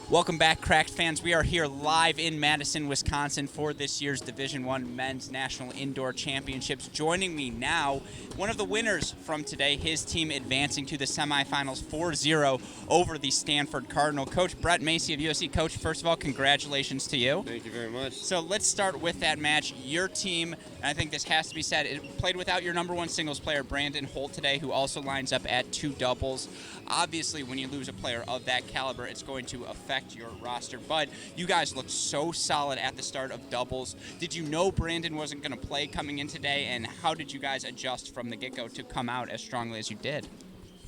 Welcome back, Cracked fans. We are here live in Madison, Wisconsin for this year's Division I Men's National Indoor Championships. Joining me now, one of the winners from today, his team advancing to the semifinals 4-0 over the Stanford Cardinal. Coach Brett Masi of USC. Coach, first of all, congratulations to you. Thank you very much. So let's start with that match. Your team, and I think this has to be said, it played without your number one singles player, Brandon Holt, today, who also lines up at 2 doubles. Obviously, when you lose a player of that caliber, it's going to affect your roster, but you guys looked so solid at the start of doubles. Did you know Brandon wasn't going to play coming in today, and how did you guys adjust from the get-go to come out as strongly as you did?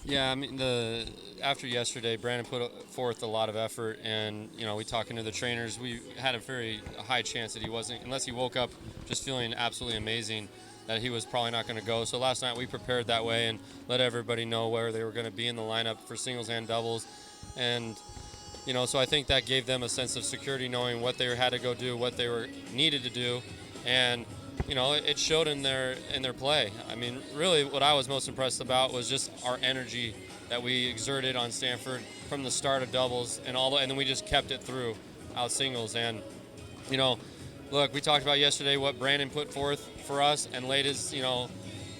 Yeah, I mean, after yesterday, Brandon put forth a lot of effort, and we talking to the trainers, we had a very high chance that he wasn't, unless he woke up just feeling absolutely amazing, that he was probably not going to go. So last night we prepared that way and let everybody know where they were going to be in the lineup for singles and doubles, and so I think that gave them a sense of security, knowing what they had to go do, what they were needed to do, and it showed in their play. I mean, really, what I was most impressed about was just our energy that we exerted on Stanford from the start of doubles and then we just kept it through out singles. And look, we talked about yesterday what Brandon put forth for us and laid his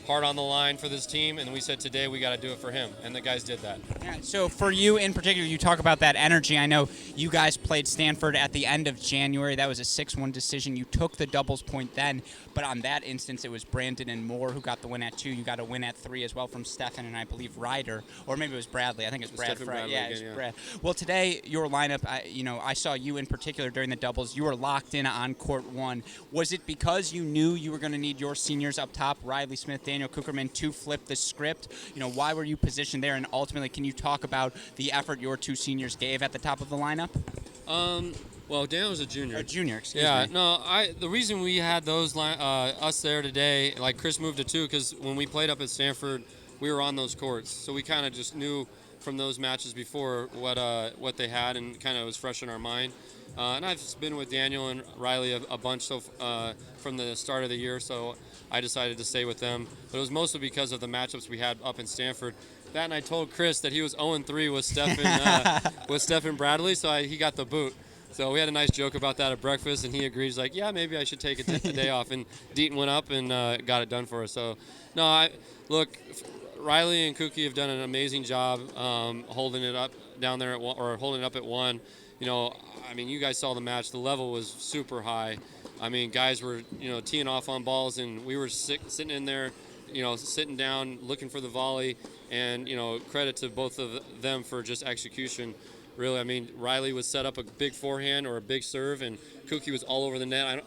heart on the line for this team, and we said today we got to do it for him, and the guys did that. Yeah, so for you in particular, you talk about that energy. I know you guys played Stanford at the end of January. That was a 6-1 decision. You took the doubles point then, but on that instance, it was Brandon and Moore who got the win at 2. You got a win at 3 as well from Stefan and I believe Ryder, or maybe it was Bradley. I think it was Brad. Yeah, it was Brad. Well, today your lineup, I saw you in particular during the doubles. You were locked in on court 1. Was it because you knew you were going to need your seniors up top, Riley Smith, Daniel Kuckerman, to flip the script? Why were you positioned there, and ultimately, can you talk about the effort your 2 seniors gave at the top of the lineup? Well, Dan was a junior. A junior, excuse me. No, the reason we had those us there today, like Chris moved to 2, because when we played up at Stanford, we were on those courts, so we kind of just knew from those matches before what they had, and kind of was fresh in our mind. And I've been with Daniel and Riley a bunch from the start of the year, so I decided to stay with them. But it was mostly because of the matchups we had up in Stanford. That, and I told Chris that he was 0-3 with Stephen Bradley, so he got the boot. So we had a nice joke about that at breakfast, and he agreed. He's like, yeah, maybe I should take a day off. And Deaton went up and got it done for us. So, look, Riley and Kookie have done an amazing job holding it up down there holding it up at 1. You guys saw the match. The level was super high. Guys were, teeing off on balls, and we were sitting in there, sitting down, looking for the volley, and, credit to both of them for just execution. Really, Riley was set up a big forehand or a big serve, and Kookie was all over the net.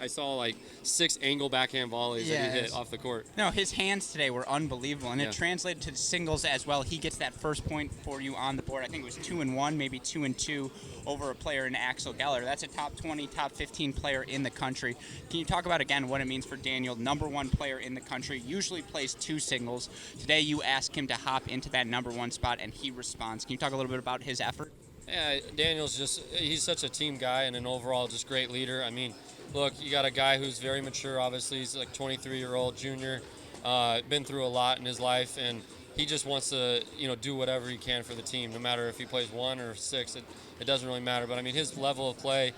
I saw like 6 angle backhand volleys that he hit off the court. No, his hands today were unbelievable, and it translated to the singles as well. He gets that first point for you on the board. I think it was 2-1, maybe 2-2 over a player in Axel Geller. That's a top 20, top 15 player in the country. Can you talk about, again, what it means for Daniel, number 1 player in the country, usually plays 2 singles. Today you ask him to hop into that number 1 spot, and he responds. Can you talk a little bit about his effort? Yeah, Daniel's he's such a team guy and an overall just great leader. Look, you got a guy who's very mature, obviously. He's like 23-year-old junior, been through a lot in his life, and he just wants to, do whatever he can for the team, no matter if he plays 1 or 6. It doesn't really matter. But, his level of play,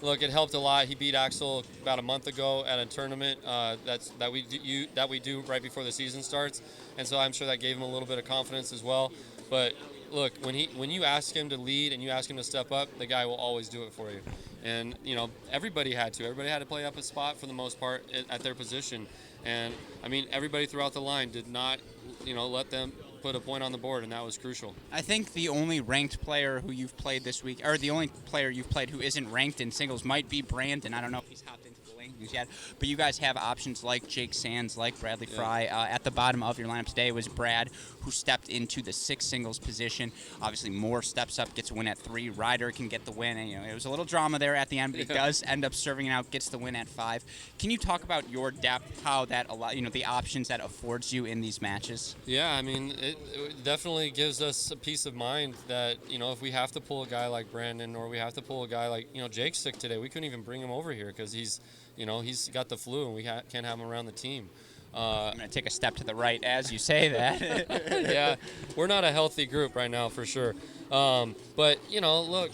look, it helped a lot. He beat Axel about a month ago at a tournament that we do right before the season starts, and so I'm sure that gave him a little bit of confidence as well. But look, when you ask him to lead and you ask him to step up, the guy will always do it for you. And everybody had to play up a spot for the most part at their position. And everybody throughout the line did not let them put a point on the board, and that was crucial. I think the only ranked player who you've played this week, or the only player you've played who isn't ranked in singles, might be Brandon. I don't know if he's hopped into the rankings yet, but you guys have options like Jake Sands, like Bradley Fry. At the bottom of your lineup today was Brad, who stepped into the 6 singles position. Obviously, Moore steps up, gets a win at 3. Ryder can get the win. And, it was a little drama there at the end, but he does end up serving it out, gets the win at 5. Can you talk about your depth, how that the options that affords you in these matches? Yeah, it definitely gives us a peace of mind that, if we have to pull a guy like Brandon or we have to pull a guy like, Jake's sick today. We couldn't even bring him over here because he's got the flu and we can't have him around the team. I'm going to take a step to the right as you say that. Yeah, we're not a healthy group right now for sure. But look,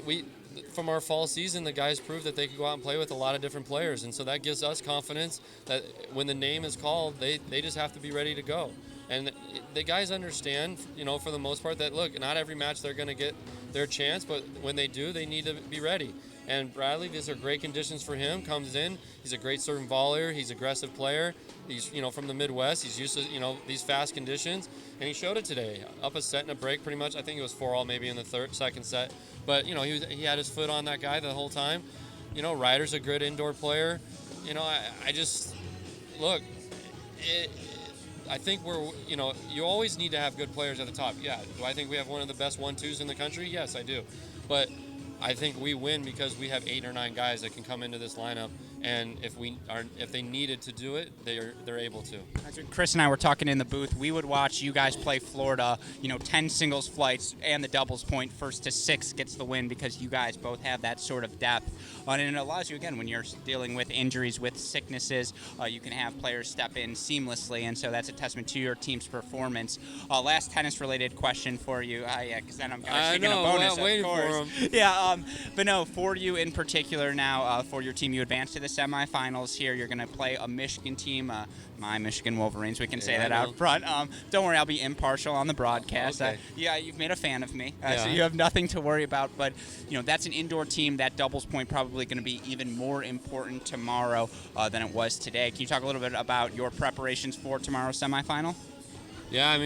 we from our fall season, the guys proved that they could go out and play with a lot of different players, and so that gives us confidence that when the name is called, they just have to be ready to go. And the guys understand, for the most part, that look, not every match they're going to get their chance, but when they do, they need to be ready. And Bradley, these are great conditions for him. Comes in, he's a great serving volleyer. He's an aggressive player. He's from the Midwest. He's used to these fast conditions, and he showed it today. Up a set and a break, pretty much. I think it was 4-all maybe in the second set. But he had his foot on that guy the whole time. Ryder's a good indoor player. I just look. I think you always need to have good players at the top. Yeah. Do I think we have one of the best 1-2s in the country? Yes, I do. But I think we win because we have 8 or 9 guys that can come into this lineup, and if they needed to do it, they're able to. Chris and I were talking in the booth. We would watch you guys play Florida. 10 singles flights and the doubles point, 1st to 6 gets the win because you guys both have that sort of depth, and it allows you again when you're dealing with injuries, with sicknesses, you can have players step in seamlessly, and so that's a testament to your team's performance. Last tennis-related question for you. Yeah, because then I'm taking a bonus. I'm waiting for him. Yeah. But no, for you in particular now, for your team, you advance to the semifinals here. You're going to play a Michigan team, my Michigan Wolverines. We can say that out front. Don't worry, I'll be impartial on the broadcast. Okay. You've made a fan of me, so you have nothing to worry about. But that's an indoor team. That doubles point probably going to be even more important tomorrow than it was today. Can you talk a little bit about your preparations for tomorrow's semifinal? Yeah,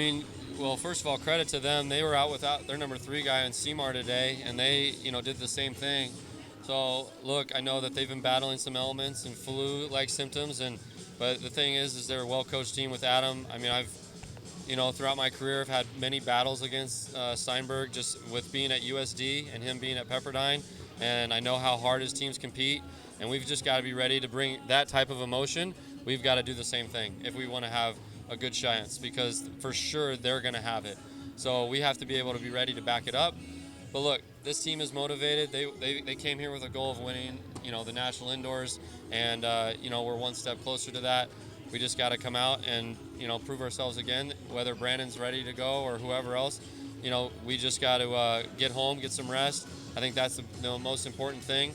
well, first of all, credit to them. They were out without their number 3 guy in Seymour today, and they, did the same thing. So, look, I know that they've been battling some elements and flu-like symptoms, but the thing is they're a well-coached team with Adam. I've, throughout my career, I've had many battles against Steinberg just with being at USD and him being at Pepperdine, and I know how hard his teams compete, and we've just got to be ready to bring that type of emotion. We've got to do the same thing if we want to have a good chance, because for sure they're going to have it. So we have to be able to be ready to back it up. But look, this team is motivated. They came here with a goal of winning, the National Indoors, and we're one step closer to that. We just got to come out and prove ourselves again. Whether Brandon's ready to go or whoever else, we just got to get home, get some rest. I think that's the most important thing.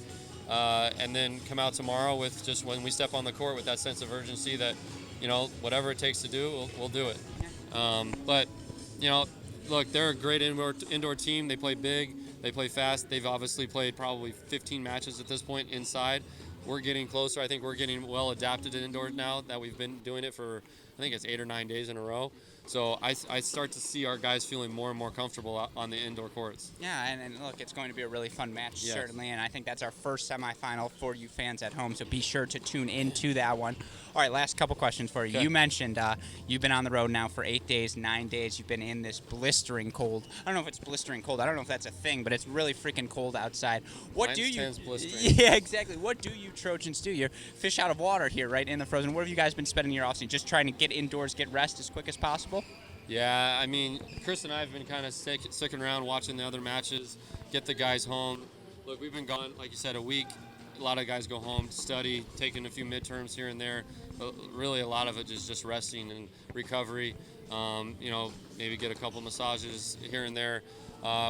And then come out tomorrow with just when we step on the court with that sense of urgency that whatever it takes to do, we'll do it. But look, they're a great indoor team. They play big, they play fast. They've obviously played probably 15 matches at this point inside. We're getting closer. I think we're getting well adapted to indoors now that we've been doing it for, I think it's 8 or 9 days in a row. So I start to see our guys feeling more and more comfortable on the indoor courts. Yeah, and look, it's going to be a really fun match, yes. Certainly, and I think that's our first semifinal for you fans at home, so be sure to tune into that one. All right, last couple questions for you. Okay. You mentioned you've been on the road now for 8 days, 9 days. You've been in this blistering cold. I don't know if it's blistering cold. I don't know if that's a thing, but it's really freaking cold outside. What do you? Blistering. Yeah, exactly. What do you Trojans do? You're fish out of water here, right in the frozen. What have you guys been spending your offseason? Just trying to get indoors, get rest as quick as possible? Yeah, Chris and I have been kind of sticking around watching the other matches, get the guys home. Look, we've been gone, like you said, a week. A lot of guys go home, study, taking a few midterms here and there. But really, a lot of it is just resting and recovery. Maybe get a couple massages here and there.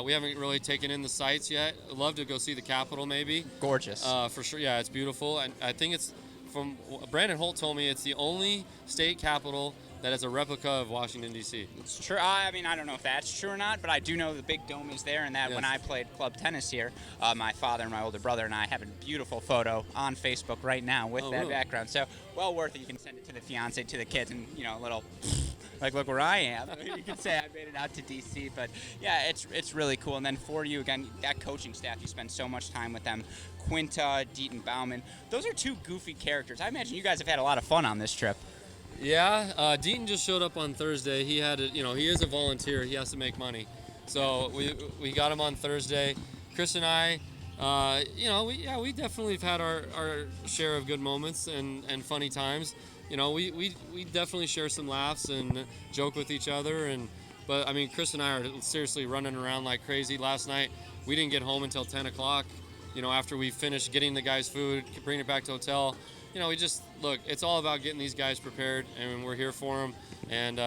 We haven't really taken in the sights yet. I'd love to go see the Capitol, maybe. Gorgeous. For sure, yeah, it's beautiful. And I think it's, from Brandon Holt told me, it's the only state capitol that is a replica of Washington, D.C. It's true. I don't know if that's true or not, but I do know the big dome is there, and that yes. when I played club tennis here, my father and my older brother and I have a beautiful photo on Facebook right now with that really? Background. So, well worth it. You can send it to the fiance, to the kids, and, a little, like, look where I am. You can say I made it out to D.C., but, yeah, it's really cool. And then for you, again, that coaching staff, you spend so much time with them. Quinta, Deaton Bauman, those are two goofy characters. I imagine you guys have had a lot of fun on this trip. Yeah, Deaton just showed up on Thursday. He had he is a volunteer. He has to make money. So we got him on Thursday. Chris and I, we definitely have had our share of good moments and funny times. We definitely share some laughs and joke with each other. But Chris and I are seriously running around like crazy. Last night we didn't get home until 10 o'clock. After we finished getting the guys food, bringing it back to the hotel. we just look. It's all about getting these guys prepared, and we're here for them. And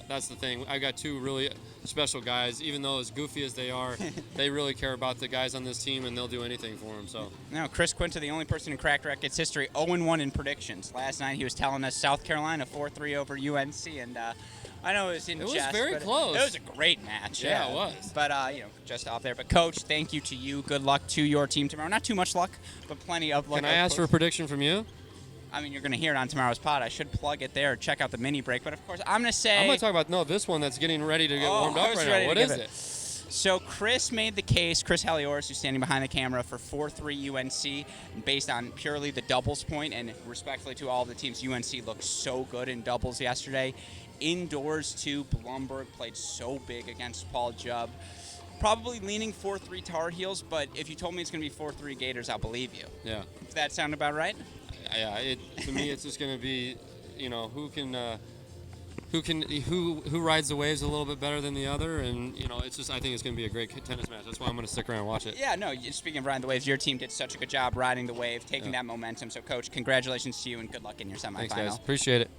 that's the thing. I've got two really special guys. Even though as goofy as they are, they really care about the guys on this team, and they'll do anything for them. So. No, Chris Quinta, the only person in Cracked Racquets history, 0-1 in predictions. Last night he was telling us South Carolina 4-3 over UNC, and I know it was in jest. It was very close. It was a great match. Yeah, it was. But, just off there. But, Coach, thank you to you. Good luck to your team tomorrow. Not too much luck, but plenty of luck. Can I ask for a prediction from you? I mean, you're going to hear it on tomorrow's pod. I should plug it there. Check out the mini break. But, of course, I'm going to say... I'm going to talk about, this one that's getting ready to get warmed up right now. What is it? So Chris made the case, Chris Helios, who's standing behind the camera, for 4-3 UNC, based on purely the doubles point, and respectfully to all of the teams, UNC looked so good in doubles yesterday. Indoors, too, Blumberg played so big against Paul Jubb. Probably leaning 4-3 Tar Heels, but if you told me it's going to be 4-3 Gators, I'll believe you. Yeah. Does that sound about right? Yeah, to me, it's just going to be, who rides the waves a little bit better than the other, and it's just, I think it's going to be a great tennis match. That's why I'm going to stick around and watch it. Yeah, no. Speaking of riding the waves, your team did such a good job riding the wave, taking that momentum. So, Coach, congratulations to you and good luck in your semifinal. Thanks, guys. Appreciate it.